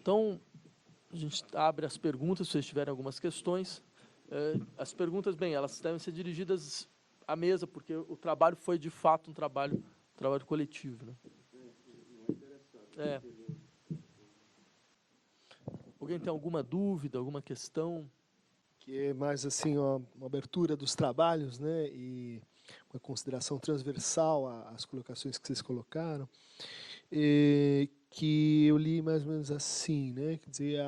Então, a gente abre as perguntas, se vocês tiverem algumas questões. As perguntas, bem, elas devem ser dirigidas à mesa, porque o trabalho foi, de fato, um trabalho coletivo, né? É. Alguém tem alguma dúvida, alguma questão? Que é mais assim uma abertura dos trabalhos, né, e uma consideração transversal às colocações que vocês colocaram, que eu li mais ou menos assim, né, quer dizer,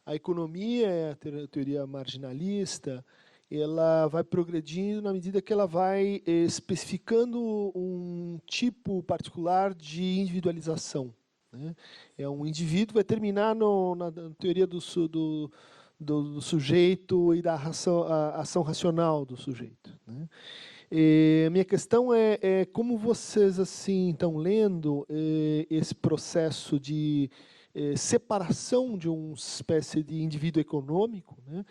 a economia, a teoria marginalista, ela vai progredindo na medida que ela vai especificando um tipo particular de individualização, né? É um indivíduo que vai terminar na teoria do sujeito e da ação racional do sujeito, né? A minha questão é como vocês assim estão lendo esse processo de separação de uma espécie de indivíduo econômico, né,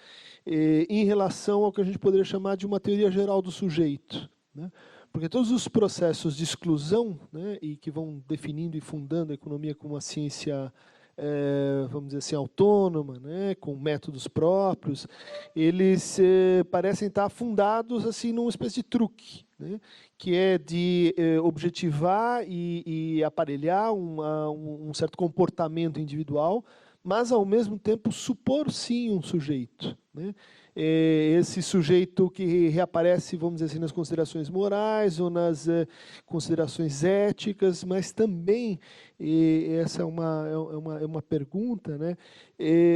em relação ao que a gente poderia chamar de uma teoria geral do sujeito, né? Porque todos os processos de exclusão, né, e que vão definindo e fundando a economia como uma ciência, vamos dizer assim, autônoma, né, com métodos próprios, eles parecem estar fundados assim numa espécie de truque, né, que é de objetivar e aparelhar um certo comportamento individual, mas, ao mesmo tempo, supor, sim, um sujeito, né? Esse sujeito que reaparece, vamos dizer assim, nas considerações morais ou nas considerações éticas, mas também, essa é uma pergunta, né,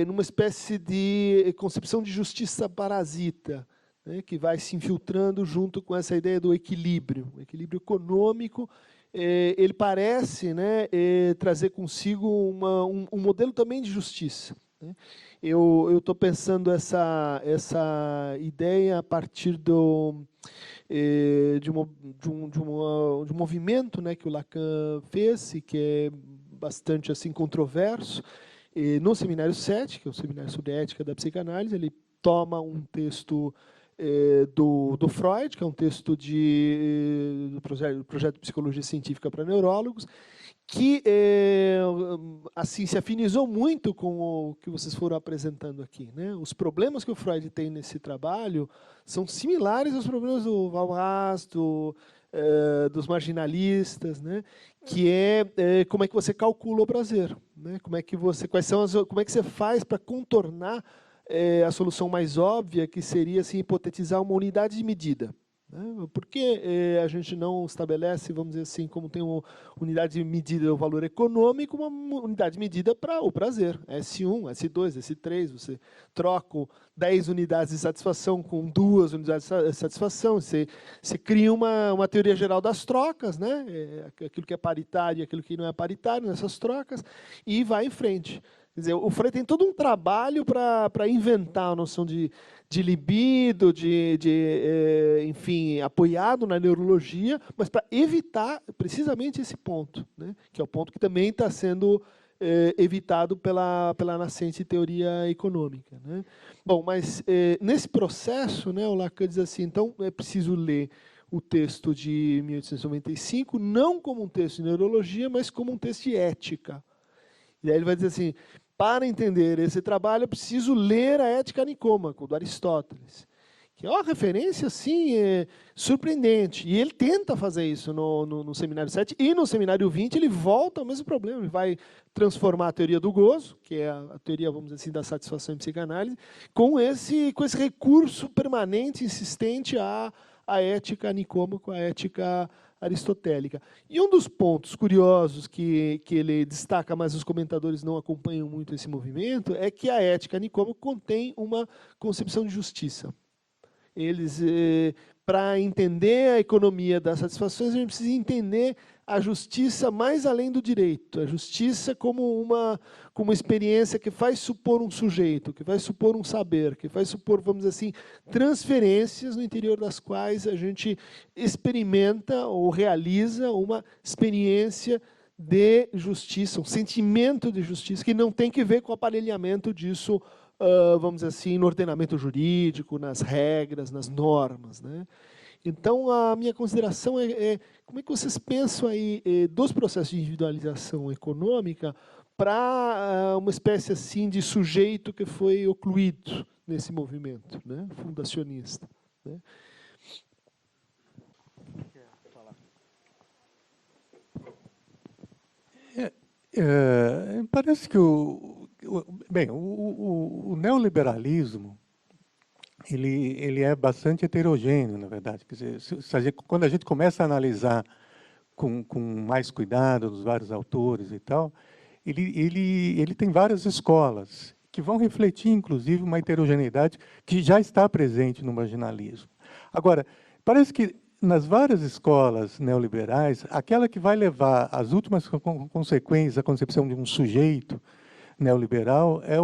numa espécie de concepção de justiça parasita, né, que vai se infiltrando junto com essa ideia do equilíbrio. O equilíbrio econômico, ele parece, né, trazer consigo um modelo também de justiça, né? Eu estou pensando essa ideia a partir de um movimento, né, que o Lacan fez, e que é bastante assim controverso, no Seminário 7, que é o Seminário sobre Ética da Psicanálise. Ele toma um texto do Freud, que é um texto do projeto de Psicologia Científica para Neurólogos, que assim se afinizou muito com o que vocês foram apresentando aqui, né? Os problemas que o Freud tem nesse trabalho são similares aos problemas do Walras, dos marginalistas, né? Que como é que você calcula o prazer, né? Como é que você faz para contornar a solução mais óbvia, que seria assim, hipotetizar uma unidade de medida, né? Por que a gente não estabelece, vamos dizer assim, como tem uma unidade de medida do valor econômico, uma unidade de medida para o prazer? S1, S2, S3, você troca 10 unidades de satisfação com 2 unidades de satisfação, você cria uma teoria geral das trocas, né? Aquilo que é paritário e aquilo que não é paritário nessas trocas, e vai em frente. Quer dizer, o Freud tem todo um trabalho para inventar a noção de libido, enfim, apoiado na neurologia, mas para evitar precisamente esse ponto, né? Que é o ponto que também está sendo evitado pela nascente teoria econômica, né? Bom, mas nesse processo, né, o Lacan diz assim, então é preciso ler o texto de 1895, não como um texto de neurologia, mas como um texto de ética. E aí ele vai dizer assim, para entender esse trabalho, eu preciso ler a Ética Nicômaco, do Aristóteles, que é uma referência, assim, surpreendente. E ele tenta fazer isso no Seminário 7, e no Seminário 20 ele volta ao mesmo problema. Ele vai transformar a teoria do gozo, que é a teoria, vamos dizer assim, da satisfação em psicanálise, com esse recurso permanente, insistente à Ética Nicômaco, à Ética aristotélica. E um dos pontos curiosos que ele destaca, mas os comentadores não acompanham muito esse movimento, é que a Ética Nicômaco contém uma concepção de justiça. Eles, para entender a economia das satisfações, a gente precisa entender a justiça mais além do direito, a justiça como uma experiência que faz supor um sujeito, que vai supor um saber, que vai supor, vamos dizer assim, transferências no interior das quais a gente experimenta ou realiza uma experiência de justiça, um sentimento de justiça, que não tem que ver com o aparelhamento disso, vamos dizer assim, no ordenamento jurídico, nas regras, nas normas, né? Então, a minha consideração é como é que vocês pensam aí dos processos de individualização econômica para uma espécie assim de sujeito que foi ocluído nesse movimento, né, fundacionista, né. Parece que o neoliberalismo ele é bastante heterogêneo, na verdade. Quer dizer, quando a gente começa a analisar com mais cuidado dos vários autores e tal, ele tem várias escolas que vão refletir, inclusive, uma heterogeneidade que já está presente no marginalismo. Agora, parece que nas várias escolas neoliberais, aquela que vai levar às últimas consequências a concepção de um sujeito neoliberal é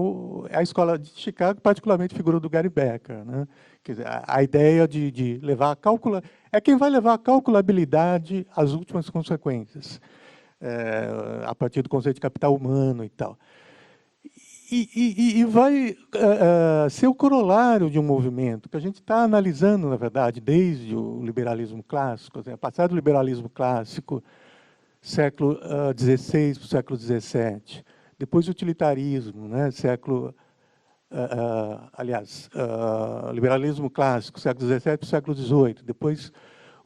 a escola de Chicago, particularmente a figura do Gary Becker, né? Quer dizer, a ideia de levar a é quem vai levar a calculabilidade às últimas consequências, a partir do conceito de capital humano e tal. E vai ser o corolário de um movimento que a gente está analisando, na verdade, desde o liberalismo clássico, a passar do liberalismo clássico, século XVI para o século XVII, depois o utilitarismo, né, liberalismo clássico, século XVII para o século XVIII, depois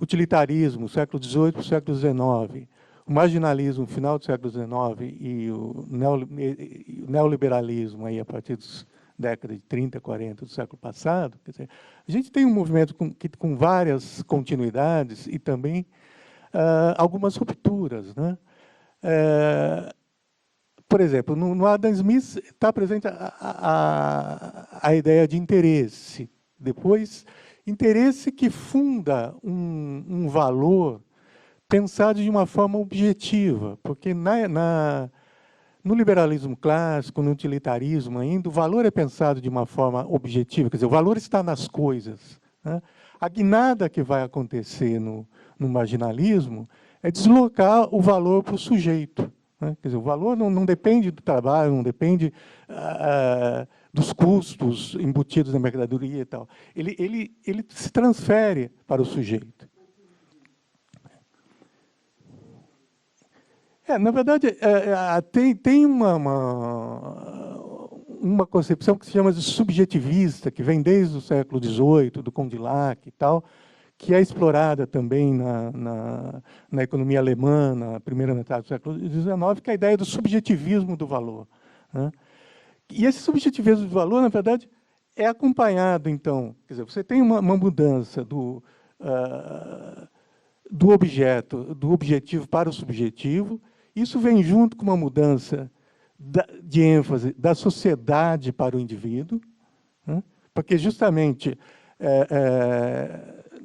utilitarismo, século XVIII para o século XIX, o marginalismo, final do século XIX, e o neoliberalismo, aí, a partir das décadas de 30, 40 do século passado. Quer dizer, a gente tem um movimento com várias continuidades e também algumas rupturas, né? Por exemplo, no Adam Smith está presente a ideia de interesse. Depois, interesse que funda um valor pensado de uma forma objetiva, porque no liberalismo clássico, no utilitarismo ainda, o valor é pensado de uma forma objetiva, quer dizer, o valor está nas coisas, né? A guinada que vai acontecer no marginalismo é deslocar o valor para o sujeito, né? Quer dizer, o valor não depende do trabalho, não depende dos custos embutidos na mercadoria e tal. Ele se transfere para o sujeito. Na verdade, tem uma concepção que se chama de subjetivista, que vem desde o século XVIII, do Condillac e tal, que é explorada também na economia alemã, na primeira metade do século XIX, que é a ideia do subjetivismo do valor, né? E esse subjetivismo do valor, na verdade, é acompanhado, então, quer dizer, você tem uma mudança do objeto, do objetivo para o subjetivo. Isso vem junto com uma mudança de ênfase da sociedade para o indivíduo, né? Porque, justamente,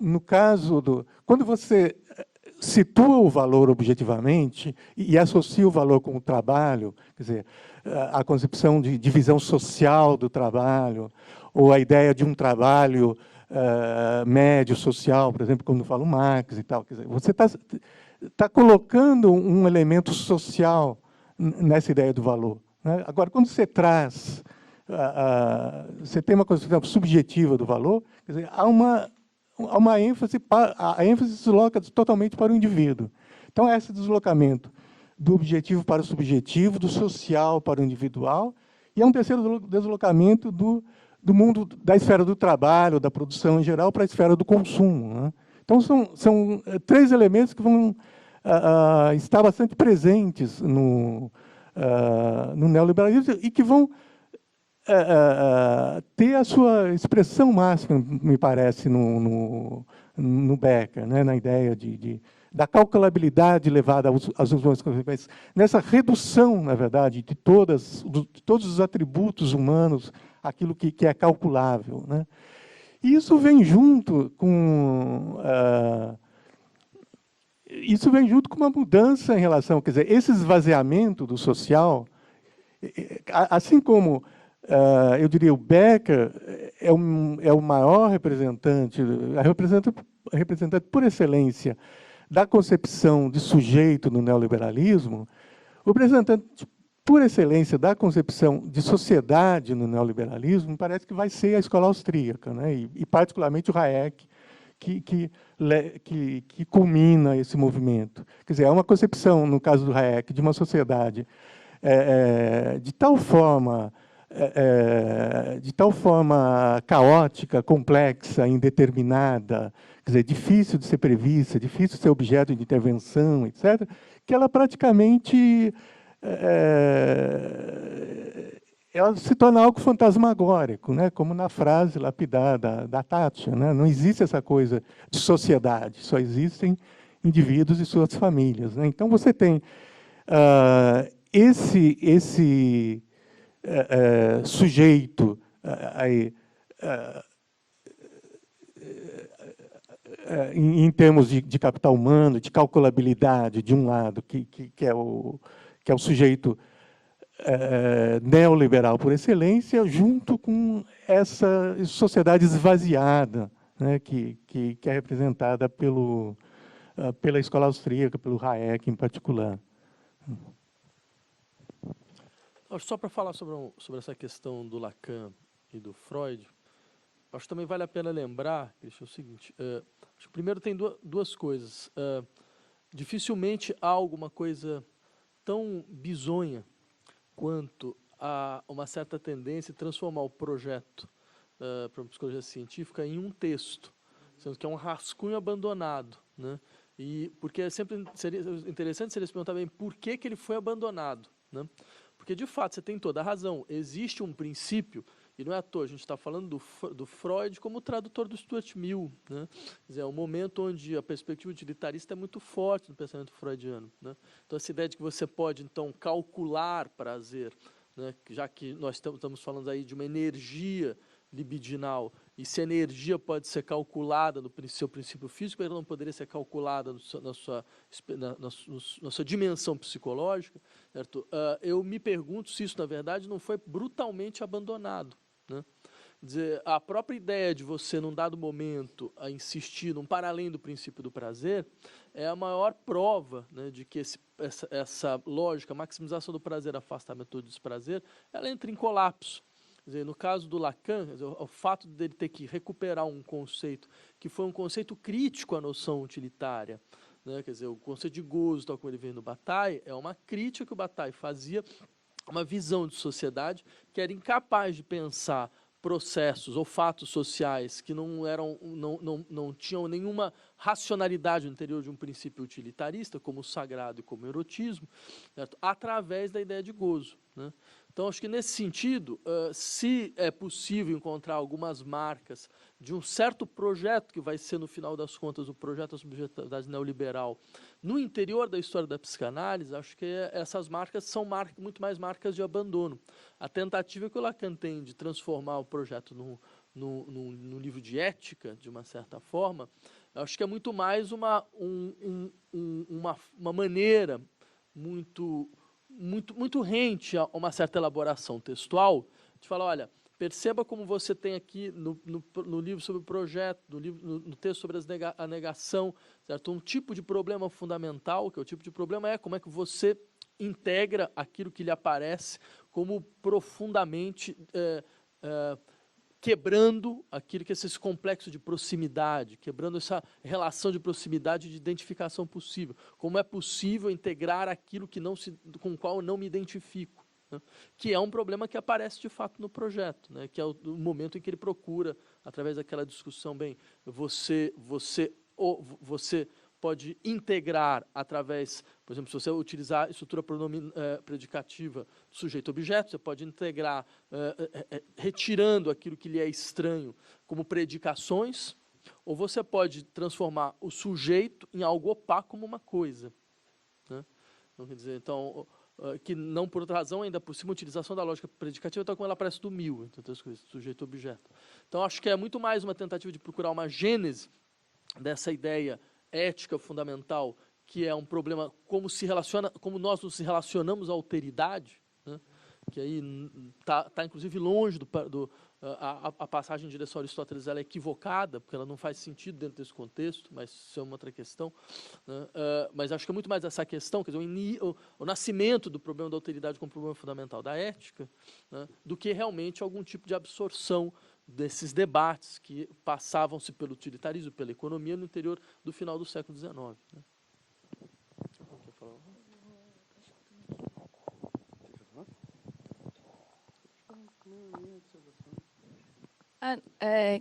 no caso quando você situa o valor objetivamente e associa o valor com o trabalho, quer dizer, a concepção de divisão social do trabalho, ou a ideia de um trabalho médio social, por exemplo, quando fala o Marx e tal, quer dizer, você está colocando um elemento social nessa ideia do valor, né? Agora, quando você traz, você tem uma concepção subjetiva do valor, quer dizer, há uma ênfase, a ênfase se desloca totalmente para o indivíduo. Então, esse deslocamento do objetivo para o subjetivo, do social para o individual, e há um terceiro deslocamento do mundo, da esfera do trabalho, da produção em geral, para a esfera do consumo, né? Então, são três elementos que vão estar bastante presentes no neoliberalismo e que vão ter a sua expressão máxima, me parece, no Becker, né? Na ideia da calculabilidade levada às últimas consequências, nessa redução, na verdade, de todos os atributos humanos, aquilo que é calculável, né? E isso vem junto com uma mudança em relação, quer dizer, esse esvaziamento do social, assim como eu diria o Becker é o maior representante por excelência da concepção de sujeito no neoliberalismo, o representante por excelência da concepção de sociedade no neoliberalismo parece que vai ser a escola austríaca, né? E particularmente o Hayek, que culmina esse movimento. Quer dizer, é uma concepção, no caso do Hayek, de uma sociedade de tal forma caótica, complexa, indeterminada, quer dizer, difícil de ser prevista, difícil de ser objeto de intervenção, etc., que ela praticamente ela se torna algo fantasmagórico, né? Como na frase lapidar da Thatcher, né? Não existe essa coisa de sociedade, só existem indivíduos e suas famílias, né? Então, você tem esse sujeito aí, em termos de capital humano, de calculabilidade, de um lado, que é o sujeito neoliberal por excelência, junto com essa sociedade esvaziada, né, que é representada pela escola austríaca, pelo Hayek em particular. Só para falar sobre essa questão do Lacan e do Freud, acho que também vale a pena lembrar, Christian, o seguinte, acho que primeiro tem duas coisas. Dificilmente há alguma coisa tão bizonha quanto a uma certa tendência de transformar o projeto para a psicologia científica em um texto, sendo que é um rascunho abandonado, né? Porque sempre seria interessante se eles perguntar bem por que ele foi abandonado, né? Porque, de fato, você tem toda a razão. Existe um princípio, e não é à toa, a gente está falando do Freud como tradutor do Stuart Mill, né? Quer dizer, é um momento onde a perspectiva utilitarista é muito forte no pensamento freudiano, né? Então, essa ideia de que você pode, então, calcular prazer, né? Já que nós estamos falando aí de uma energia libidinal, e se a energia pode ser calculada no seu princípio físico, ela não poderia ser calculada na sua dimensão psicológica, certo? Eu me pergunto se isso, na verdade, não foi brutalmente abandonado, né? Quer dizer, a própria ideia de você, num dado momento, a insistir num para além do princípio do prazer, é a maior prova, né, de que essa lógica, maximização do prazer, afastamento do desprazer, ela entra em colapso. Quer dizer, no caso do Lacan, quer dizer, o fato dele ter que recuperar um conceito que foi um conceito crítico à noção utilitária, né? Quer dizer, o conceito de gozo, tal como ele vem no Bataille, é uma crítica que o Bataille fazia, uma visão de sociedade que era incapaz de pensar processos ou fatos sociais que não tinham nenhuma racionalidade no interior de um princípio utilitarista, como o sagrado e como o erotismo, certo? Através da ideia de gozo, né? Então, acho que nesse sentido, se é possível encontrar algumas marcas de um certo projeto, que vai ser, no final das contas, o projeto da subjetividade neoliberal, no interior da história da psicanálise, acho que essas marcas são muito mais marcas de abandono. A tentativa que o Lacan tem de transformar o projeto num livro de ética, de uma certa forma, acho que é muito mais uma maneira muito rente a uma certa elaboração textual, de falar, olha, perceba como você tem aqui no livro sobre o projeto, no texto sobre a negação, certo? Um tipo de problema fundamental, que é o tipo de problema como é que você integra aquilo que lhe aparece como profundamente quebrando aquilo que é esse complexo de proximidade, quebrando essa relação de proximidade e de identificação possível. Como é possível integrar aquilo com o qual eu não me identifico, né? Que é um problema que aparece de fato no projeto, né? Que é o momento em que ele procura, através daquela discussão, você pode integrar através, por exemplo, se você utilizar a estrutura predicativa do sujeito-objeto, você pode integrar retirando aquilo que lhe é estranho como predicações, ou você pode transformar o sujeito em algo opaco como uma coisa, né? Então, quer dizer, que não por outra razão, ainda por cima, a utilização da lógica predicativa, tal como ela aparece do Mill, entre outras coisas, sujeito-objeto. Então, acho que é muito mais uma tentativa de procurar uma gênese dessa ideia ética fundamental, que é um problema como nós nos relacionamos à alteridade, né? Que aí está inclusive longe a passagem em direção a Aristóteles, ela é equivocada, porque ela não faz sentido dentro desse contexto, mas isso é uma outra questão, né? Mas acho que é muito mais essa questão, quer dizer, o nascimento do problema da alteridade como problema fundamental da ética, né, do que realmente algum tipo de absorção desses debates que passavam-se pelo utilitarismo, pela economia, no interior do final do século XIX, né?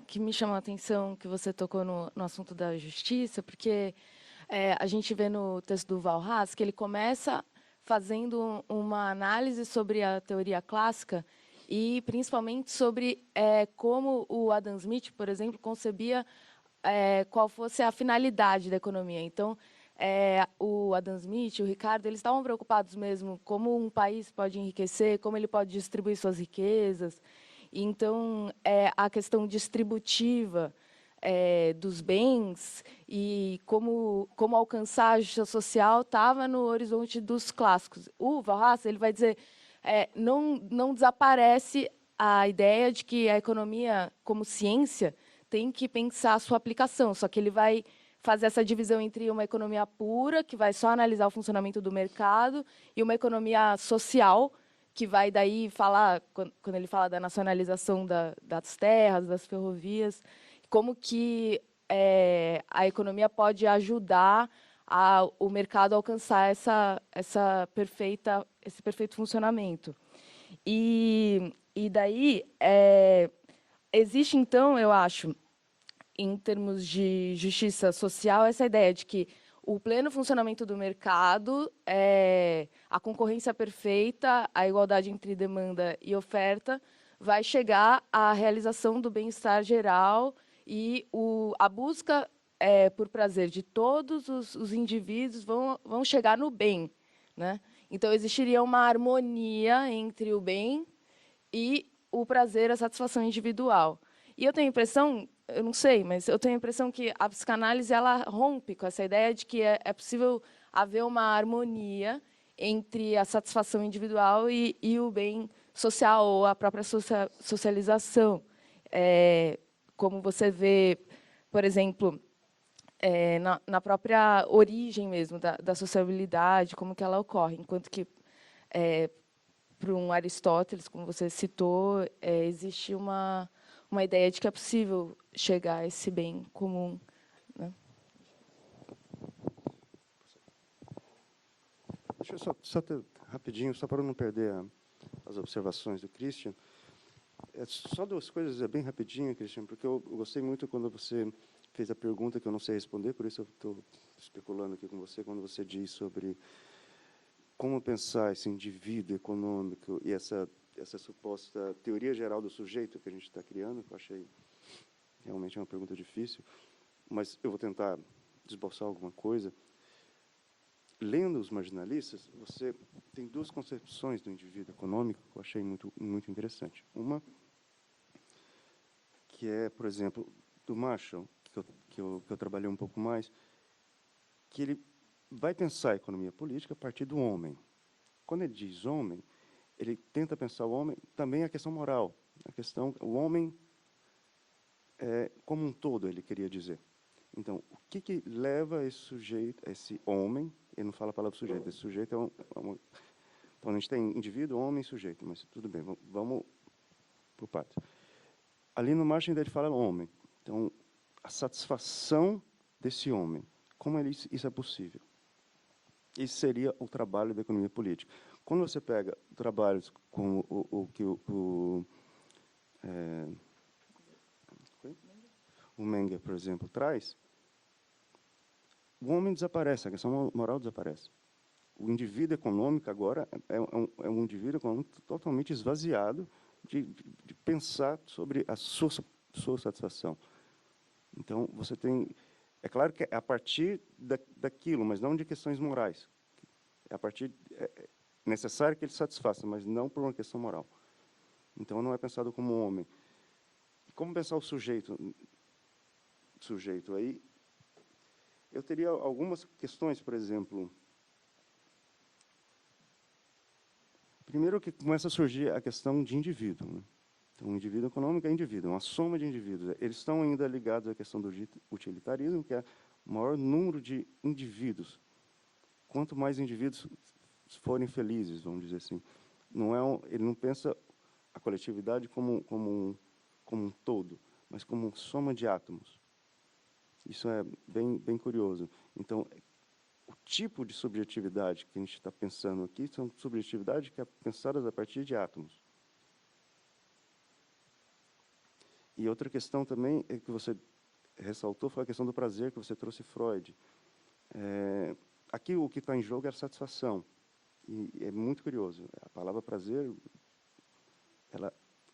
Que me chama a atenção que você tocou no assunto da justiça, porque a gente vê no texto do Valras que ele começa fazendo uma análise sobre a teoria clássica e, principalmente, sobre como o Adam Smith, por exemplo, concebia qual fosse a finalidade da economia. Então, o Adam Smith, o Ricardo, eles estavam preocupados mesmo como um país pode enriquecer, como ele pode distribuir suas riquezas. Então, a questão distributiva dos bens e como alcançar a justiça social estava no horizonte dos clássicos. O Valras, ele vai dizer, não desaparece a ideia de que a economia, como ciência, tem que pensar a sua aplicação, só que ele vai fazer essa divisão entre uma economia pura, que vai só analisar o funcionamento do mercado, e uma economia social, que vai daí falar, quando ele fala da nacionalização das terras, das ferrovias, como que a economia pode ajudar o mercado a alcançar esse perfeito funcionamento. E daí, existe, então, eu acho, em termos de justiça social, essa ideia de que o pleno funcionamento do mercado, a concorrência perfeita, a igualdade entre demanda e oferta, vai chegar à realização do bem-estar geral e a busca por prazer de todos os indivíduos vão chegar no bem, né? Então, existiria uma harmonia entre o bem e o prazer, a satisfação individual. E eu tenho a impressão, eu não sei, mas eu tenho a impressão que a psicanálise ela rompe com essa ideia de que é possível haver uma harmonia entre a satisfação individual e o bem social, ou a própria socialização. Como você vê, por exemplo, na própria origem mesmo da sociabilidade, como que ela ocorre, enquanto que para um Aristóteles, como você citou, existe uma ideia de que é possível chegar a esse bem comum, né? Deixa eu só ter, rapidinho, só para não perder as observações do Christian. Só duas coisas, bem rapidinho, Christian, porque eu gostei muito quando você fez a pergunta que eu não sei responder, por isso eu estou especulando aqui com você, quando você diz sobre como pensar esse indivíduo econômico e essa suposta teoria geral do sujeito que a gente está criando, que eu achei realmente uma pergunta difícil, mas eu vou tentar esboçar alguma coisa. Lendo os marginalistas, você tem duas concepções do indivíduo econômico que eu achei muito, muito interessante. Uma que é, por exemplo, do Marshall, que eu trabalhei um pouco mais, que ele vai pensar a economia política a partir do homem. Quando ele diz homem, ele tenta pensar o homem também a questão moral, o homem como um todo, ele queria dizer. Então, o que leva esse sujeito, esse homem, ele não fala a palavra sujeito, esse sujeito então, a gente tem indivíduo, homem e sujeito, mas tudo bem, vamos por partes. Ali no margem dele fala homem. Então, a satisfação desse homem, como isso é possível? Esse seria o trabalho da economia política. Quando você pega trabalhos como o que o Menger, por exemplo, traz, o homem desaparece, a questão moral desaparece. O indivíduo econômico agora é um indivíduo econômico totalmente esvaziado de pensar sobre a sua satisfação. Então, você tem... É claro que é a partir daquilo, mas não de questões morais. É a partir... É necessário que ele satisfaça, mas não por uma questão moral. Então, não é pensado como um homem. Como pensar o sujeito aí? Eu teria algumas questões, por exemplo... Primeiro que começa a surgir a questão de indivíduo, né? Então, o indivíduo econômico é indivíduo, é uma soma de indivíduos. Eles estão ainda ligados à questão do utilitarismo, que é o maior número de indivíduos. Quanto mais indivíduos forem felizes, vamos dizer assim. Ele não pensa a coletividade como um todo, mas como uma soma de átomos. Isso é bem curioso. Então, o tipo de subjetividade que a gente está pensando aqui são subjetividades que é pensadas a partir de átomos. E outra questão também é que você ressaltou foi a questão do prazer, que você trouxe Freud. Aqui o que está em jogo é a satisfação. E é muito curioso. A palavra prazer,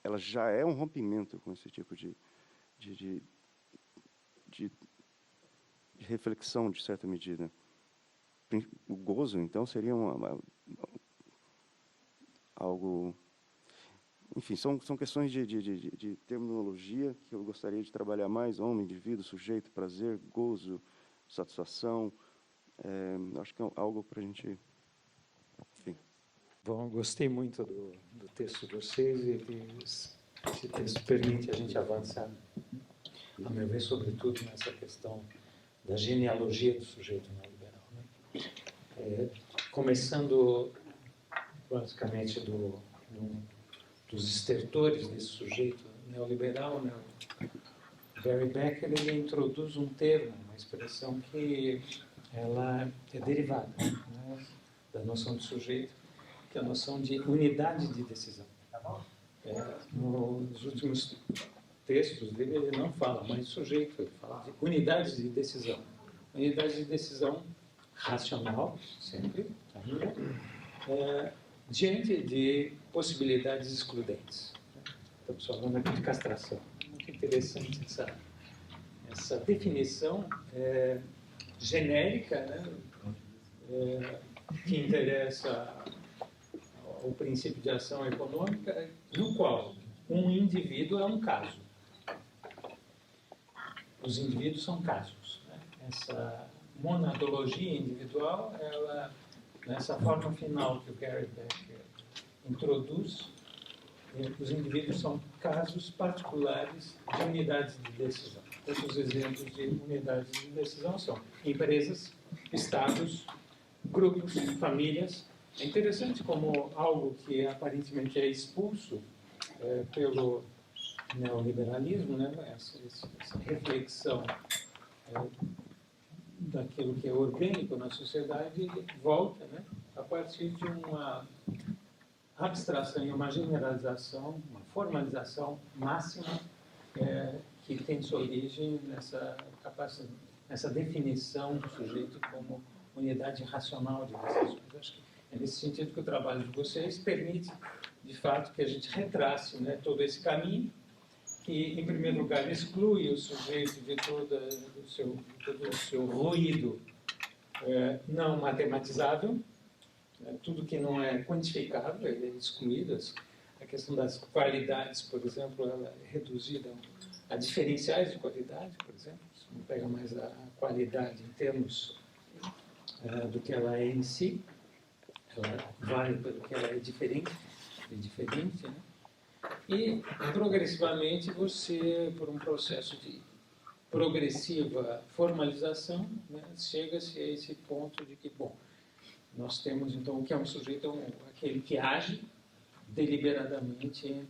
ela já é um rompimento com esse tipo de reflexão, de certa medida. O gozo, então, seria algo... Enfim, são questões de terminologia que eu gostaria de trabalhar mais: homem, indivíduo, sujeito, prazer, gozo, satisfação. Acho que é algo para a gente... Enfim. Bom, gostei muito do texto de vocês e esse texto permite a gente avançar, a meu ver, sobretudo nessa questão da genealogia do sujeito neoliberal, né? Começando, basicamente, dos estertores desse sujeito neoliberal, né? Gary Becker, ele introduz um termo, uma expressão que ela é derivada, né, da noção de sujeito, que é a noção de unidade de decisão. Nos últimos textos dele, ele não fala mais de sujeito, ele fala de unidades de decisão. Unidade de decisão racional, sempre, ainda, diante de possibilidades excludentes. Estamos falando aqui de castração. Muito interessante essa definição genérica, né, que interessa ao princípio de ação econômica, no qual um indivíduo é um caso. Os indivíduos são casos, né? Essa monadologia individual, ela, nessa forma final que o Gary Becker introduz, os indivíduos são casos particulares de unidades de decisão. Outros exemplos de unidades de decisão são empresas, estados, grupos, famílias. É interessante como algo que aparentemente é expulso pelo neoliberalismo, né, essa reflexão daquilo que é orgânico na sociedade, volta, né, a partir de uma abstração e uma generalização, uma formalização máxima que tem sua origem nessa definição do sujeito como unidade racional de decisões. Acho que é nesse sentido que o trabalho de vocês permite, de fato, que a gente retrace, né, todo esse caminho, que, em primeiro lugar, exclui o sujeito de todo o seu ruído não matematizável. Tudo que não é quantificável, ele é excluído. A questão das qualidades, por exemplo, ela é reduzida a diferenciais de qualidade, por exemplo. Você não pega mais a qualidade em termos do que ela é em si. Ela vale pelo que ela é diferente, né? E, progressivamente, você, por um processo de progressiva formalização, né, chega-se a esse ponto de que, bom, nós temos, então, o que é um sujeito, aquele que age deliberadamente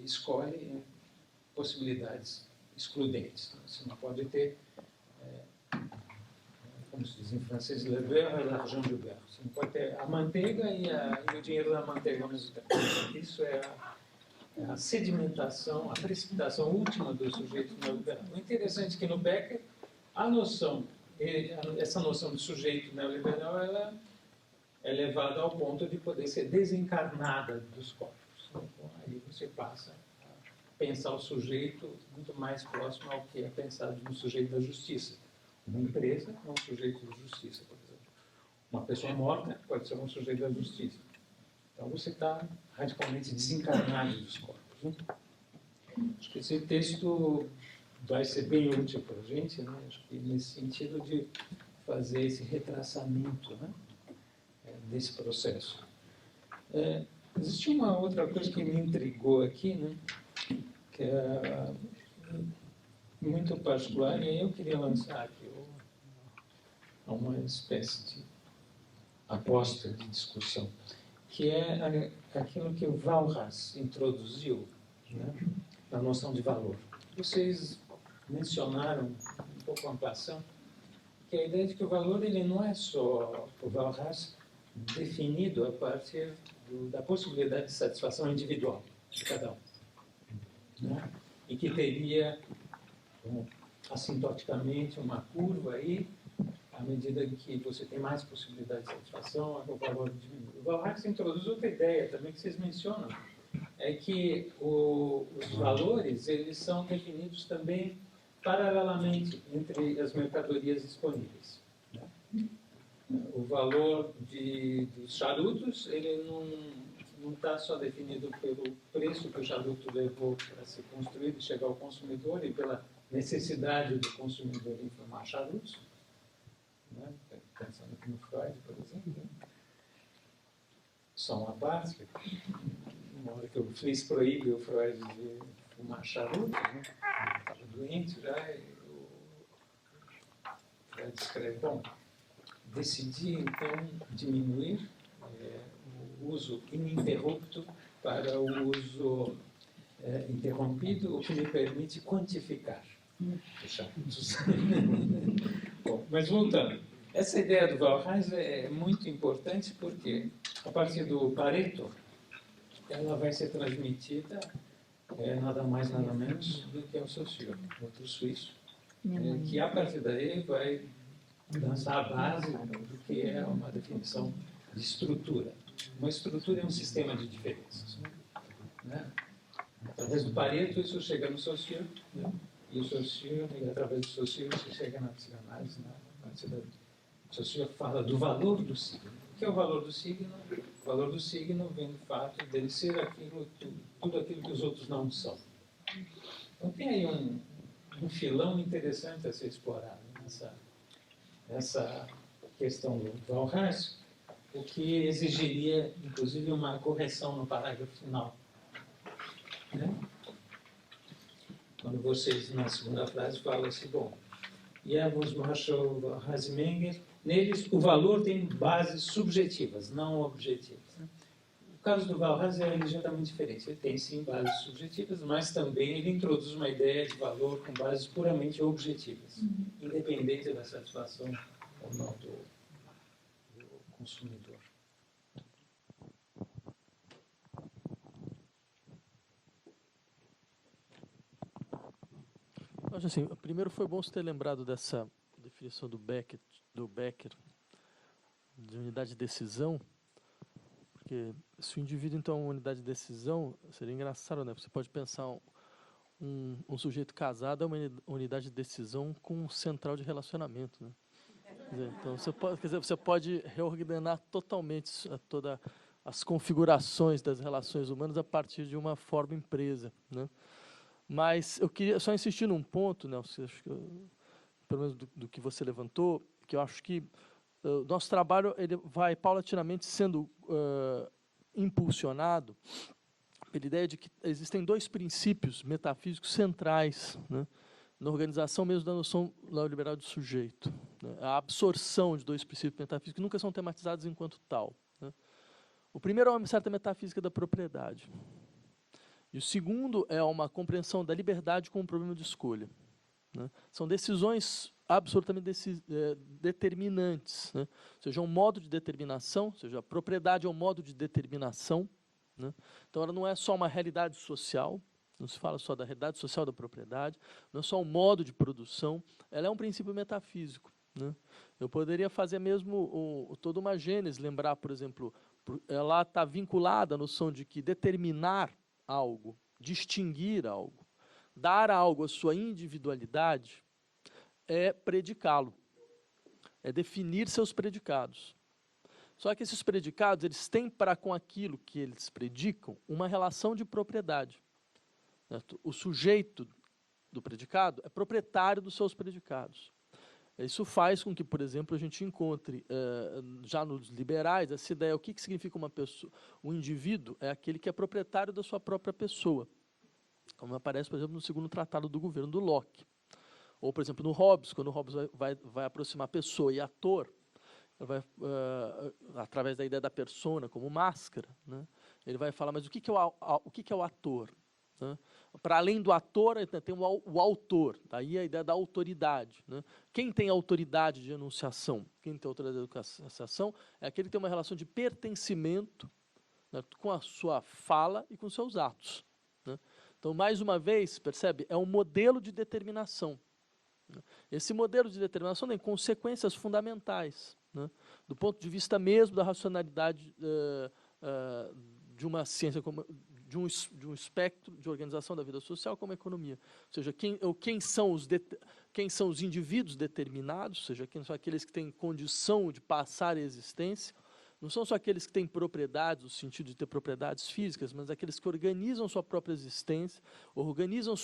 escolhe possibilidades excludentes. Você não pode ter, como se diz em francês, le beurre et l'argent du beurre. Você não pode ter a manteiga e o dinheiro da manteiga ao mesmo tempo. Isso é a sedimentação, a precipitação última do sujeito neoliberal. O interessante é que no Becker, essa noção de sujeito neoliberal, ela é levada ao ponto de poder ser desencarnada dos corpos. Então, aí você passa a pensar o sujeito muito mais próximo ao que é pensado no sujeito da justiça. Uma empresa é um sujeito da justiça, por exemplo. Uma pessoa morta pode ser um sujeito da justiça. Então, você está radicalmente desencarnado dos corpos, né? Acho que esse texto vai ser bem útil para a gente, né? Acho que nesse sentido de fazer esse retraçamento, né, desse processo. Existe uma outra coisa que me intrigou aqui, né, que é muito particular, e aí eu queria lançar aqui uma espécie de aposta de discussão, que é aquilo que o Walras introduziu, né, na noção de valor. Vocês mencionaram um pouco a ampliação, que a ideia de que o valor ele não é só, por Walras, definido a partir da possibilidade de satisfação individual de cada um, né? E que teria, assintoticamente, uma curva aí, à medida que você tem mais possibilidade de satisfação, o valor diminui. O Walras introduz outra ideia também que vocês mencionam, é que os valores eles são definidos também paralelamente entre as mercadorias disponíveis. Né? O valor dos charutos ele não está só definido pelo preço que o charuto levou para ser construído e chegar ao consumidor e pela necessidade do consumidor em fumar charutos, né? Pensando aqui no Freud, por exemplo, né? Só uma parte, na hora que o Fliss proíbe o Freud de fumar charuto, né? Estava doente já, e o Freud escreve, bom, decidi então diminuir o uso ininterrupto para o uso interrompido, o que me permite quantificar os charutos. Bom, mas voltando, essa ideia do Walras é muito importante porque, a partir do Pareto, ela vai ser transmitida nada mais, nada menos do que ao Saussure, outro suíço, que a partir daí vai lançar a base do que é uma definição de estrutura. Uma estrutura é um sistema de diferenças. Né? Através do Pareto, isso chega no Saussure, né? E o Saussure, e através do Saussure, isso chega na psicanálise. Né? O Saussure fala do valor do signo. O que é o valor do signo? O valor do signo vem do fato dele ser aquilo, tudo aquilo que os outros não são. Então tem aí um filão interessante a ser explorado nessa questão do Walras, o que exigiria, inclusive, uma correção no parágrafo final. Né? Quando vocês, na segunda frase, falam assim, bom, Yavuz Marshall Walras-Menger, neles o valor tem bases subjetivas, não objetivas. O caso do Walras é ligeiramente diferente. Ele tem, sim, bases subjetivas, mas também ele introduz uma ideia de valor com bases puramente objetivas, independente da satisfação ou não do consumidor. Acho assim, primeiro foi bom você ter lembrado dessa definição do Becker, de unidade de decisão, porque se o indivíduo, então, é uma unidade de decisão, seria engraçado, né? Você pode pensar um sujeito casado é uma unidade de decisão com um central de relacionamento, né? Quer dizer, então, você pode reordenar totalmente todas as configurações das relações humanas a partir de uma forma empresa, né? Mas eu queria só insistir num ponto, Nelson, acho que pelo menos do que você levantou, que eu acho que o nosso trabalho ele vai paulatinamente sendo impulsionado pela ideia de que existem dois princípios metafísicos centrais, né, na organização mesmo da noção neoliberal de sujeito. Né, a absorção de dois princípios metafísicos que nunca são tematizados enquanto tal. Né. O primeiro é uma certa metafísica da propriedade. E o segundo é uma compreensão da liberdade como um problema de escolha. Né? São decisões absolutamente determinantes. Né? Ou seja, um modo de determinação, ou seja, a propriedade é um modo de determinação. Né? Então, ela não é só uma realidade social, não se fala só da realidade social da propriedade, não é só um modo de produção, ela é um princípio metafísico. Né? Eu poderia fazer mesmo toda uma gênese, lembrar, por exemplo, ela está vinculada à noção de que determinar algo, distinguir algo, dar a algo a sua individualidade, é predicá-lo, é definir seus predicados. Só que esses predicados, eles têm para com aquilo que eles predicam uma relação de propriedade. Certo? O sujeito do predicado é proprietário dos seus predicados. Isso faz com que, por exemplo, a gente encontre, já nos liberais, essa ideia, o que significa uma pessoa? Um indivíduo é aquele que é proprietário da sua própria pessoa, como aparece, por exemplo, no segundo tratado do governo do Locke. Ou, por exemplo, no Hobbes, quando o Hobbes vai aproximar pessoa e ator, através da ideia da persona como máscara, né, ele vai falar, mas o que é o ator? Né? Para além do ator, tem o autor, daí a ideia da autoridade. Né? Quem tem autoridade de enunciação? Quem tem autoridade de enunciação é aquele que tem uma relação de pertencimento, né, com a sua fala e com os seus atos. Né? Então, mais uma vez, percebe? É um modelo de determinação. Esse modelo de determinação tem consequências fundamentais, né? Do ponto de vista mesmo da racionalidade de uma ciência, de um espectro de organização da vida social como a economia. Ou seja, quem são os indivíduos determinados, ou seja, quem são aqueles que têm condição de passar a existência, não são só aqueles que têm propriedades, no sentido de ter propriedades físicas, mas aqueles que organizam sua própria existência, organizam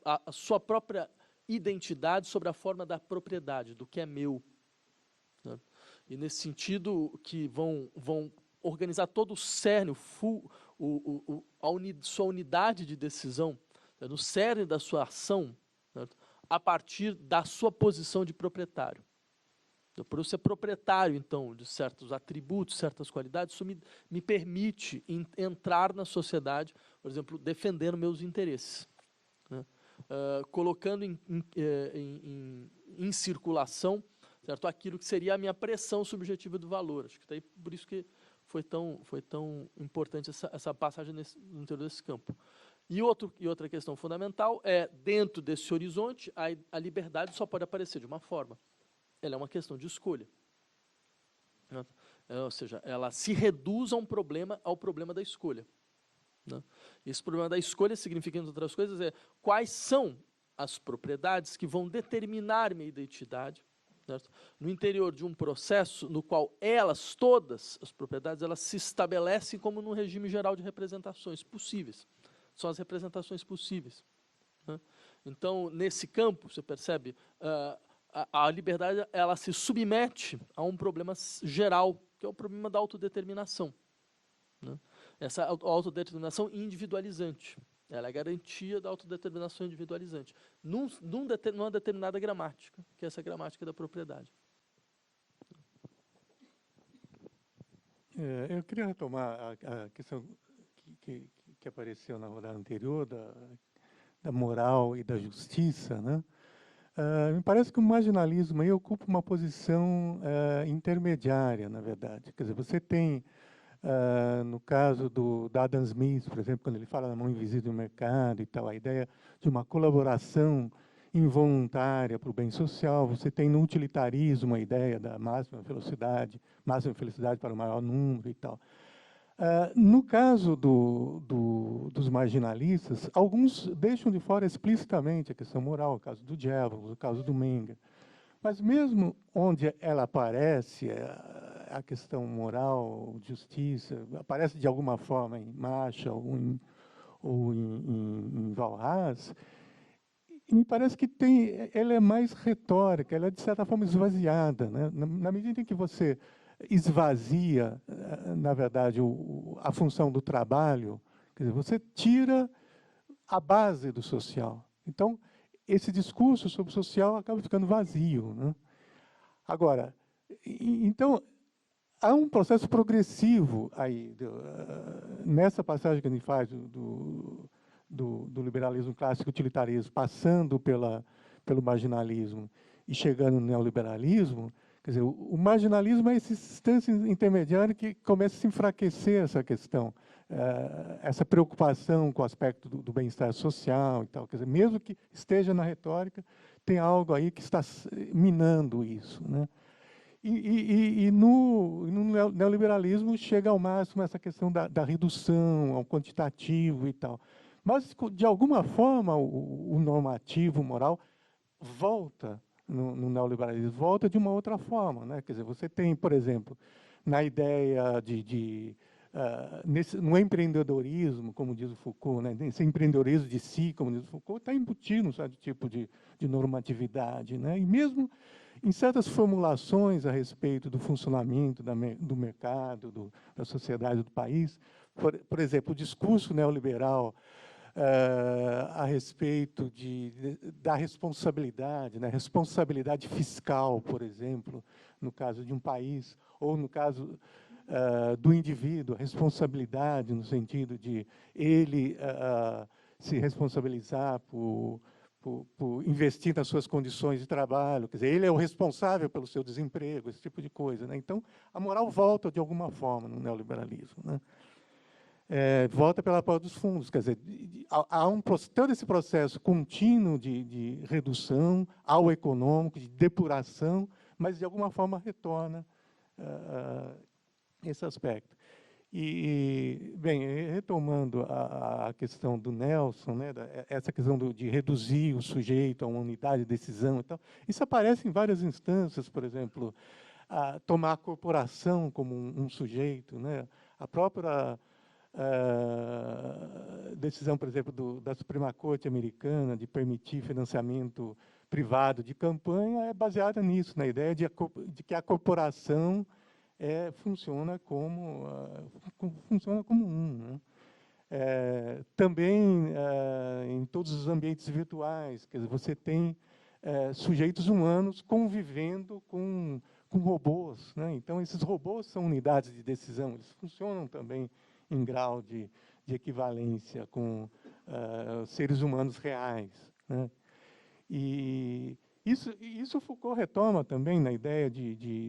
a sua própria identidade sobre a forma da propriedade, do que é meu. Né? E nesse sentido que vão organizar todo o cerne, sua unidade de decisão, né? No cerne da sua ação, né? A partir da sua posição de proprietário. Então, por eu ser proprietário, então, de certos atributos, certas qualidades, isso me permite entrar na sociedade, por exemplo, defendendo meus interesses, né? Colocando em circulação, certo, aquilo que seria a minha pressão subjetiva do valor. Acho que daí, por isso que foi tão importante essa passagem no interior desse campo. E outra questão fundamental é, dentro desse horizonte, a liberdade só pode aparecer de uma forma. Ela é uma questão de escolha. Né? Ou seja, ela se reduz ao problema da escolha. Né? Esse problema da escolha significa, entre outras coisas, quais são as propriedades que vão determinar minha identidade, certo? No interior de um processo no qual todas as propriedades, elas se estabelecem como num regime geral de representações possíveis. São as representações possíveis. Né? Então, nesse campo, você percebe, a liberdade, ela se submete a um problema geral, que é o problema da autodeterminação. Né? Essa autodeterminação individualizante. Ela é a garantia da autodeterminação individualizante. Numa determinada gramática, que é essa gramática da propriedade. Eu queria retomar a questão que apareceu na rodada anterior, da moral e da justiça, né? Me parece que o marginalismo aí ocupa uma posição intermediária, na verdade. Quer dizer, você tem, no caso da Adam Smith, por exemplo, quando ele fala na mão invisível do mercado e tal, a ideia de uma colaboração involuntária para o bem social, você tem no utilitarismo a ideia da máxima felicidade para o maior número e tal. No caso dos marginalistas, alguns deixam de fora explicitamente a questão moral, o caso do Jevons, o caso do Menger. Mas mesmo onde ela aparece, a questão moral, justiça, aparece de alguma forma em Marshall ou em Walras, e me parece que ela é mais retórica, ela é de certa forma esvaziada, né? Na medida em que você esvazia, na verdade, a função do trabalho, quer dizer, você tira a base do social. Então, esse discurso sobre o social acaba ficando vazio, né? Agora, então, há um processo progressivo aí, nessa passagem que a gente faz do liberalismo clássico utilitarismo, passando pelo marginalismo e chegando no neoliberalismo. Quer dizer, o marginalismo é essa instância intermediária que começa a se enfraquecer essa questão, essa preocupação com o aspecto do bem-estar social e tal. Quer dizer, mesmo que esteja na retórica, tem algo aí que está minando isso, né? E no neoliberalismo chega ao máximo essa questão da redução ao quantitativo e tal. Mas, de alguma forma, o normativo, o moral, volta no neoliberalismo, volta de uma outra forma, né? Quer dizer, você tem, por exemplo, na ideia no empreendedorismo, como diz o Foucault, né? Nesse empreendedorismo de si, como diz o Foucault, está embutido um certo tipo de normatividade, né? E mesmo em certas formulações a respeito do funcionamento do mercado, da sociedade do país, por exemplo, o discurso neoliberal a respeito da responsabilidade, né? Responsabilidade fiscal, por exemplo, no caso de um país, ou no caso do indivíduo, a responsabilidade no sentido de ele se responsabilizar por investir nas suas condições de trabalho, quer dizer, ele é o responsável pelo seu desemprego, esse tipo de coisa, né? Então, a moral volta de alguma forma no neoliberalismo, né? volta pela porta dos fundos. Quer dizer, há todo esse processo contínuo de redução ao econômico, de depuração, mas, de alguma forma, retorna esse aspecto. Bem, retomando a questão do Nelson, né, essa questão de reduzir o sujeito a uma unidade de decisão, então, isso aparece em várias instâncias, por exemplo, tomar a corporação como um sujeito, né, a própria decisão, por exemplo, da Suprema Corte americana de permitir financiamento privado de campanha é baseada nisso, na ideia de que a corporação funciona como né? Também em todos os ambientes virtuais, quer dizer, você tem sujeitos humanos convivendo com robôs, né? Então, esses robôs são unidades de decisão, eles funcionam também em grau de equivalência com seres humanos reais, né? E isso Foucault retoma também na ideia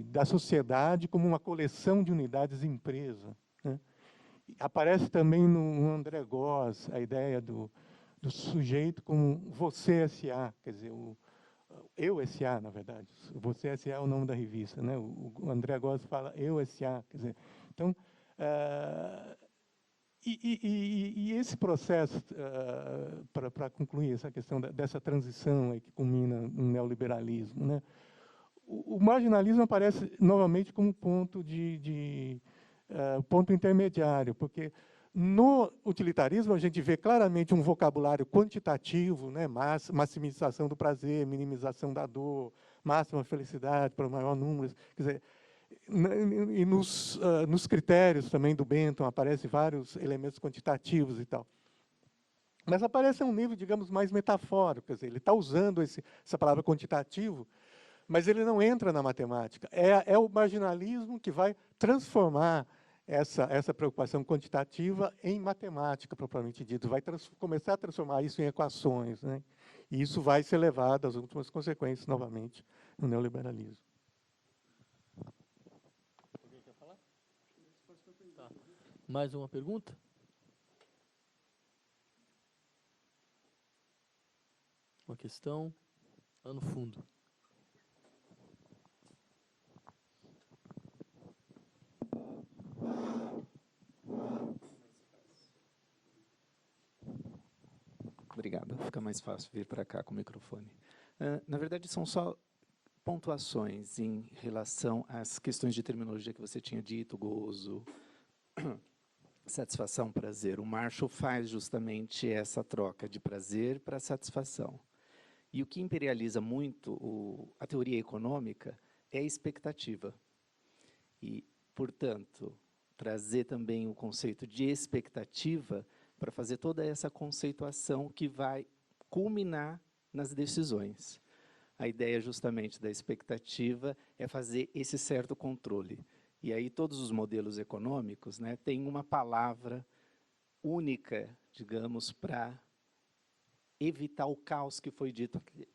da sociedade como uma coleção de unidades empresa, né? Aparece também no André Gorz a ideia do sujeito como você S.A., quer dizer, eu S.A., na verdade. Você S.A. é o nome da revista, né? O André Gorz fala eu S.A., quer dizer, então, esse processo, para concluir essa questão dessa transição aí que culmina no neoliberalismo, né? O marginalismo aparece novamente como ponto ponto intermediário, porque no utilitarismo a gente vê claramente um vocabulário quantitativo, né? Maximização do prazer, minimização da dor, máxima felicidade para o maior número. Quer dizer, e nos critérios também do Bentham aparecem vários elementos quantitativos e tal. Mas aparece a um nível, digamos, mais metafórico, quer dizer, ele está usando essa palavra quantitativo, mas ele não entra na matemática. É o marginalismo que vai transformar essa preocupação quantitativa em matemática, propriamente dito, vai começar a transformar isso em equações, né? E isso vai ser levado às últimas consequências, novamente, no neoliberalismo. Tá. Mais uma pergunta? Uma questão lá no fundo. Obrigado. Fica mais fácil vir para cá com o microfone. Na verdade, são só pontuações em relação às questões de terminologia que você tinha dito, gozo, satisfação, prazer. O Marshall faz justamente essa troca de prazer para satisfação. E o que imperializa muito a teoria econômica é a expectativa. E, portanto, trazer também o conceito de expectativa para fazer toda essa conceituação que vai culminar nas decisões. A ideia justamente da expectativa é fazer esse certo controle. E aí todos os modelos econômicos, né, têm uma palavra única, digamos, para evitar o caos que foi dito aqui.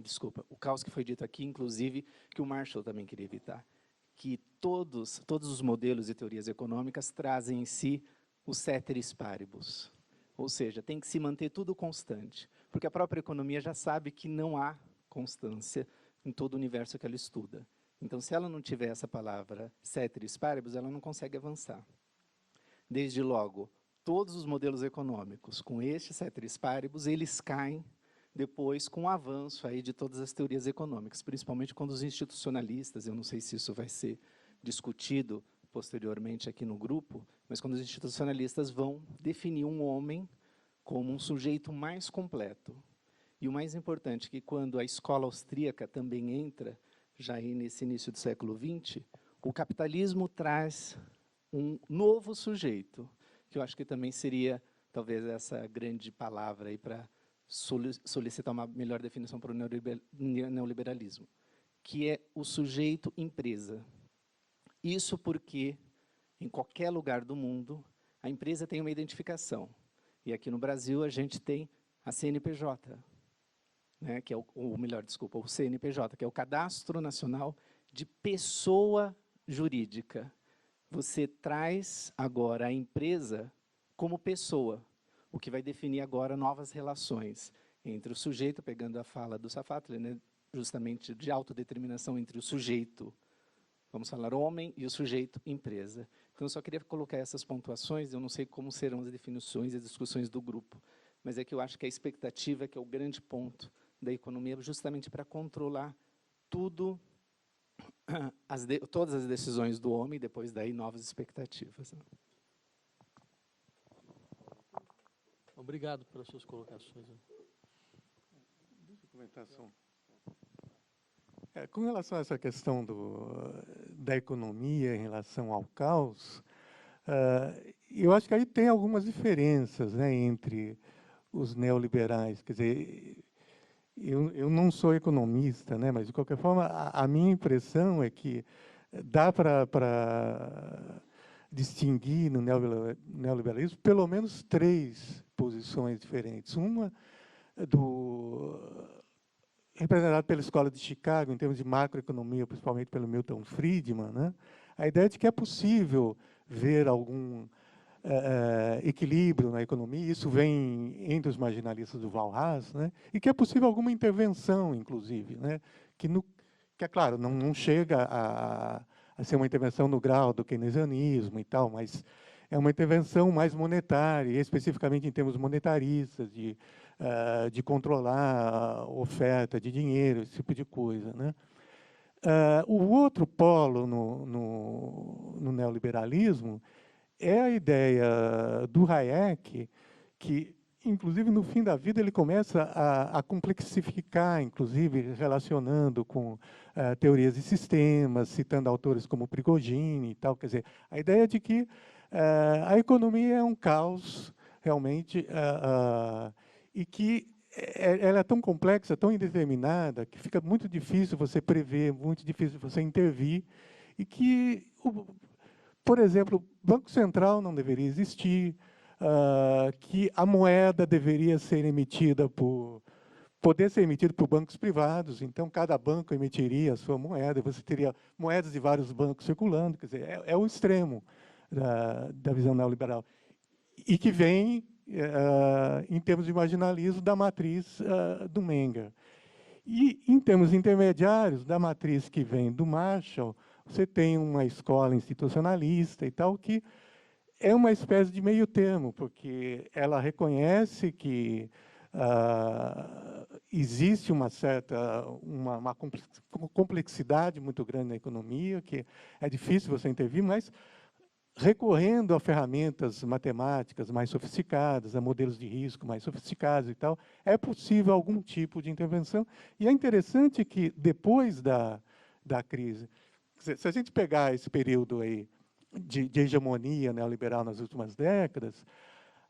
Desculpa, o caos que foi dito aqui, inclusive, que o Marshall também queria evitar. Que todos os modelos e teorias econômicas trazem em si o ceteris paribus. Ou seja, tem que se manter tudo constante. Porque a própria economia já sabe que não há constância em todo o universo que ela estuda. Então, se ela não tiver essa palavra ceteris paribus, ela não consegue avançar. Desde logo, todos os modelos econômicos com este ceteris paribus, eles caem depois com o avanço aí de todas as teorias econômicas, principalmente quando os institucionalistas, eu não sei se isso vai ser discutido posteriormente aqui no grupo, mas quando os institucionalistas vão definir um homem como um sujeito mais completo. E o mais importante é que quando a escola austríaca também entra, já aí nesse início do século XX, o capitalismo traz um novo sujeito, que eu acho que também seria, talvez, essa grande palavra aí para solicitar uma melhor definição para o neoliberalismo, que é o sujeito empresa. Isso porque, em qualquer lugar do mundo, a empresa tem uma identificação. E aqui no Brasil, a gente tem a CNPJ, né, que é o CNPJ, que é o Cadastro Nacional de Pessoa Jurídica. Você traz agora a empresa como pessoa, o que vai definir agora novas relações entre o sujeito, pegando a fala do Safatli, né, justamente de autodeterminação entre o sujeito, vamos falar homem, e o sujeito empresa. Então, eu só queria colocar essas pontuações, eu não sei como serão as definições e as discussões do grupo, mas é que eu acho que a expectativa é que é o grande ponto da economia, justamente para controlar tudo, todas as decisões do homem, e depois daí novas expectativas. Obrigado pelas suas colocações. Deixa eu comentar só. Com relação a essa questão da economia em relação ao caos, eu acho que aí tem algumas diferenças, né, entre os neoliberais. Quer dizer, eu não sou economista, né, mas, de qualquer forma, a minha impressão é que dá para distinguir no neoliberalismo pelo menos 3 posições diferentes. Uma representada pela Escola de Chicago, em termos de macroeconomia, principalmente pelo Milton Friedman, né? A ideia de que é possível ver algum equilíbrio na economia, isso vem entre os marginalistas do Walras, né? E que é possível alguma intervenção, inclusive, né? Que é claro, não chega a ser uma intervenção no grau do keynesianismo e tal, mas é uma intervenção mais monetária, especificamente em termos monetaristas, de controlar a oferta de dinheiro, esse tipo de coisa, né? O outro polo no neoliberalismo é a ideia do Hayek, que, inclusive, no fim da vida, ele começa a complexificar, inclusive, relacionando com teorias de sistemas, citando autores como Prigogine e tal. Quer dizer, a ideia de que a economia é um caos, realmente, e que ela é tão complexa, tão indeterminada, que fica muito difícil você prever, muito difícil você intervir, e que, por exemplo, o Banco Central não deveria existir, que a moeda deveria ser emitida poder ser emitida por bancos privados, então cada banco emitiria a sua moeda, você teria moedas de vários bancos circulando, quer dizer, é o extremo da visão neoliberal, e que vem, em termos de marginalismo, da matriz do Menger. E, em termos intermediários, da matriz que vem do Marshall, você tem uma escola institucionalista e tal, que é uma espécie de meio termo, porque ela reconhece que existe uma certa uma complexidade muito grande na economia, que é difícil você intervir, mas recorrendo a ferramentas matemáticas mais sofisticadas, a modelos de risco mais sofisticados e tal, é possível algum tipo de intervenção. E é interessante que, depois da crise, se a gente pegar esse período aí de hegemonia neoliberal nas últimas décadas,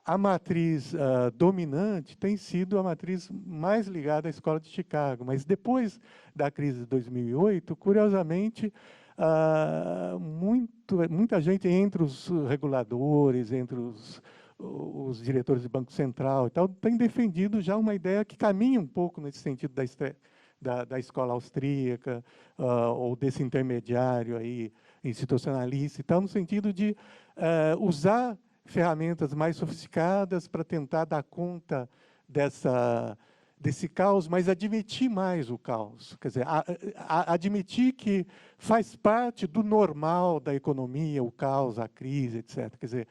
a matriz dominante tem sido a matriz mais ligada à Escola de Chicago. Mas, depois da crise de 2008, curiosamente, muita gente, entre os reguladores, entre os diretores do Banco Central e tal, tem defendido já uma ideia que caminha um pouco nesse sentido da escola austríaca, ou desse intermediário aí, institucionalista e tal, no sentido de usar ferramentas mais sofisticadas para tentar dar conta desse caos, mas admitir mais o caos. Quer dizer, admitir que faz parte do normal da economia, o caos, a crise, etc. Quer dizer,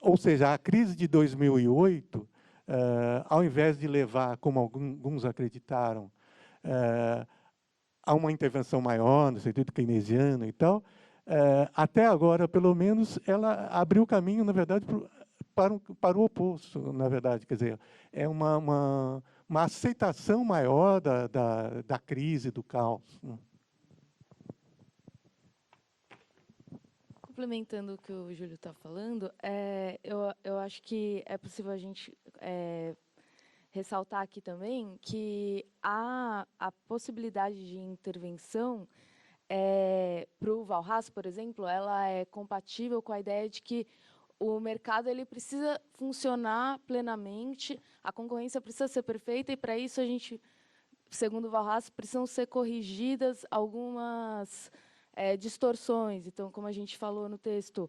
ou seja, a crise de 2008, ao invés de levar, como alguns acreditaram, a uma intervenção maior, no sentido keynesiano e tal, até agora, pelo menos, ela abriu caminho, na verdade, para o oposto, na verdade. Quer dizer, é uma aceitação maior da crise, do caos. Complementando o que o Júlio está falando, eu acho que é possível a gente ressaltar aqui também que a possibilidade de intervenção para o Walras, por exemplo, ela é compatível com a ideia de que o mercado ele precisa funcionar plenamente, a concorrência precisa ser perfeita, e para isso a gente, segundo o Walras, precisam ser corrigidas algumas distorções. Então, como a gente falou no texto,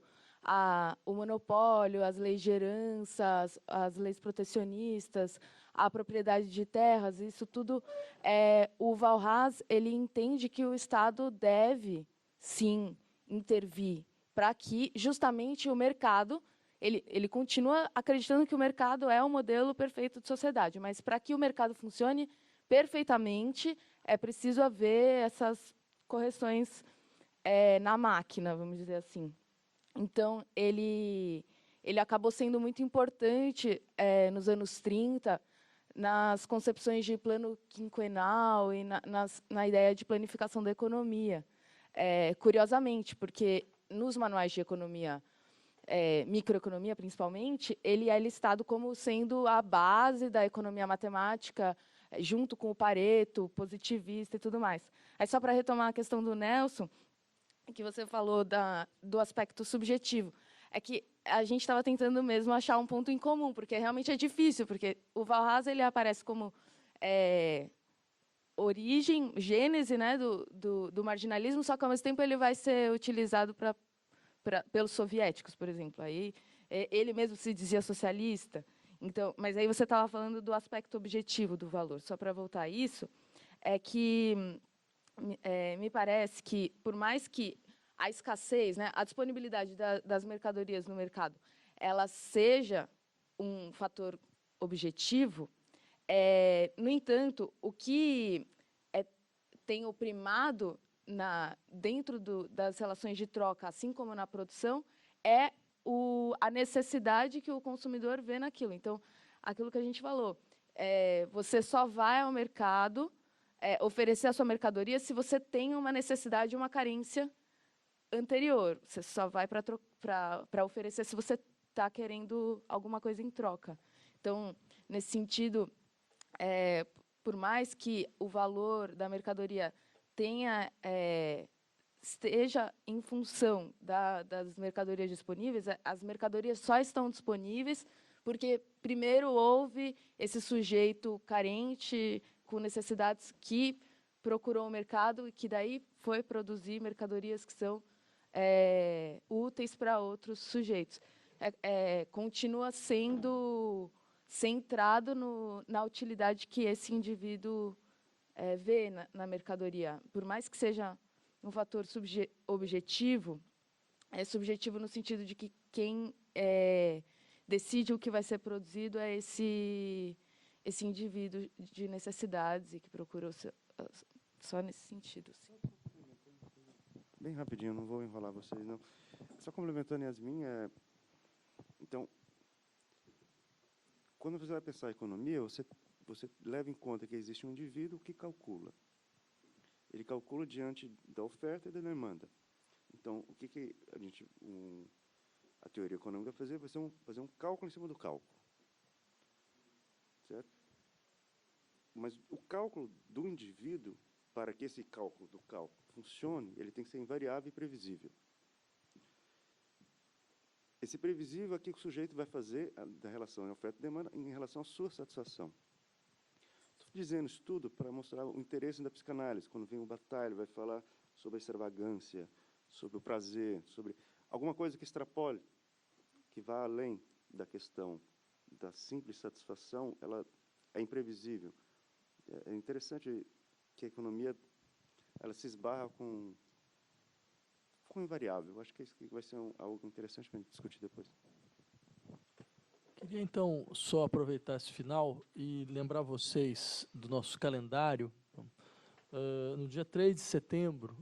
o monopólio, as leis de herança, as leis protecionistas, a propriedade de terras, isso tudo, o Walras, ele entende que o Estado deve, sim, intervir para que, justamente, o mercado, ele continua acreditando que o mercado é o modelo perfeito de sociedade, mas para que o mercado funcione perfeitamente, é preciso haver essas correções na máquina, vamos dizer assim. Então, ele acabou sendo muito importante nos anos 30, nas concepções de plano quinquenal e na ideia de planificação da economia. Curiosamente, porque nos manuais de economia, microeconomia principalmente, ele é listado como sendo a base da economia matemática, junto com o Pareto, positivista e tudo mais. Aí, só para retomar a questão do Nelson, que você falou do aspecto subjetivo, é que a gente estava tentando mesmo achar um ponto em comum, porque realmente é difícil, porque o Walras ele aparece como origem, gênese, né, do marginalismo, só que, ao mesmo tempo, ele vai ser utilizado pelos soviéticos, por exemplo. Aí, ele mesmo se dizia socialista. Então, mas aí você estava falando do aspecto objetivo do valor. Só para voltar a isso, é que me parece que, por mais que a escassez, né, a disponibilidade das mercadorias no mercado, ela seja um fator objetivo, no entanto, o que tem o primado dentro das relações de troca, assim como na produção, é a necessidade que o consumidor vê naquilo. Então, aquilo que a gente falou, você só vai ao mercado oferecer a sua mercadoria se você tem uma necessidade, uma carência anterior. Você só vai para oferecer se você está querendo alguma coisa em troca. Então, nesse sentido, por mais que o valor da mercadoria esteja em função das mercadorias disponíveis, as mercadorias só estão disponíveis porque primeiro houve esse sujeito carente, com necessidades, que procurou o mercado e que daí foi produzir mercadorias que são úteis para outros sujeitos. Continua sendo centrado na utilidade que esse indivíduo vê na mercadoria. Por mais que seja um fator objetivo, é subjetivo no sentido de que quem decide o que vai ser produzido é esse indivíduo de necessidades e que procura só nesse sentido. Sim. Bem rapidinho, não vou enrolar vocês, não. Só complementando, Yasmin, então, quando você vai pensar em economia, você leva em conta que existe um indivíduo que calcula. Ele calcula diante da oferta e da demanda. Então, o que a teoria econômica vai fazer? Vai fazer um cálculo em cima do cálculo. Certo? Mas o cálculo do indivíduo, para que esse cálculo do cálculo funcione, ele tem que ser invariável e previsível. Esse previsível é que o sujeito vai fazer da relação oferta e demanda em relação à sua satisfação. Estou dizendo isso tudo para mostrar o interesse da psicanálise. Quando vem o Bataille, vai falar sobre a extravagância, sobre o prazer, sobre alguma coisa que extrapole, que vá além da questão da simples satisfação, ela é imprevisível. É interessante que a economia ela se esbarra com invariável. Eu acho que isso vai ser algo interessante para a gente discutir depois. Queria, então, só aproveitar esse final e lembrar vocês do nosso calendário. No dia 3 de setembro,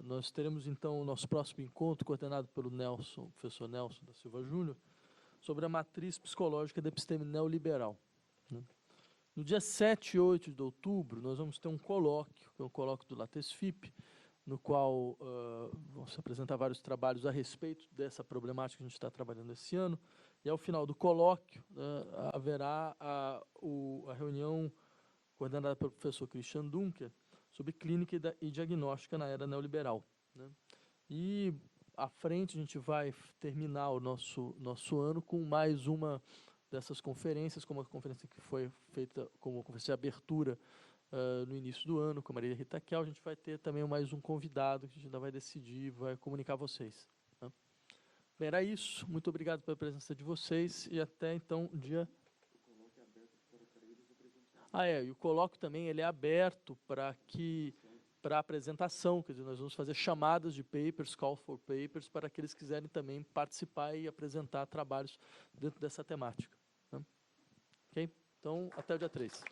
nós teremos, então, o nosso próximo encontro, coordenado pelo professor Nelson da Silva Júnior, sobre a matriz psicológica da episteme neoliberal. No dia 7 e 8 de outubro, nós vamos ter um colóquio, que é o colóquio do Latesfip, no qual vão se apresentar vários trabalhos a respeito dessa problemática que a gente está trabalhando esse ano. E, ao final do colóquio, haverá a reunião coordenada pelo professor Christian Dunker sobre clínica e diagnóstica na era neoliberal. E, à frente, a gente vai terminar o nosso ano com mais uma dessas conferências, como a conferência que foi feita como conferência de abertura no início do ano, com a Maria Rita Kel. A gente vai ter também mais um convidado que a gente ainda vai decidir, vai comunicar a vocês. Bem, era isso. Muito obrigado pela presença de vocês e até então dia... E o colóquio também ele é aberto para apresentação, quer dizer, nós vamos fazer chamadas de papers, call for papers, para aqueles que quiserem também participar e apresentar trabalhos dentro dessa temática. Né? Ok? Então, até o dia 3.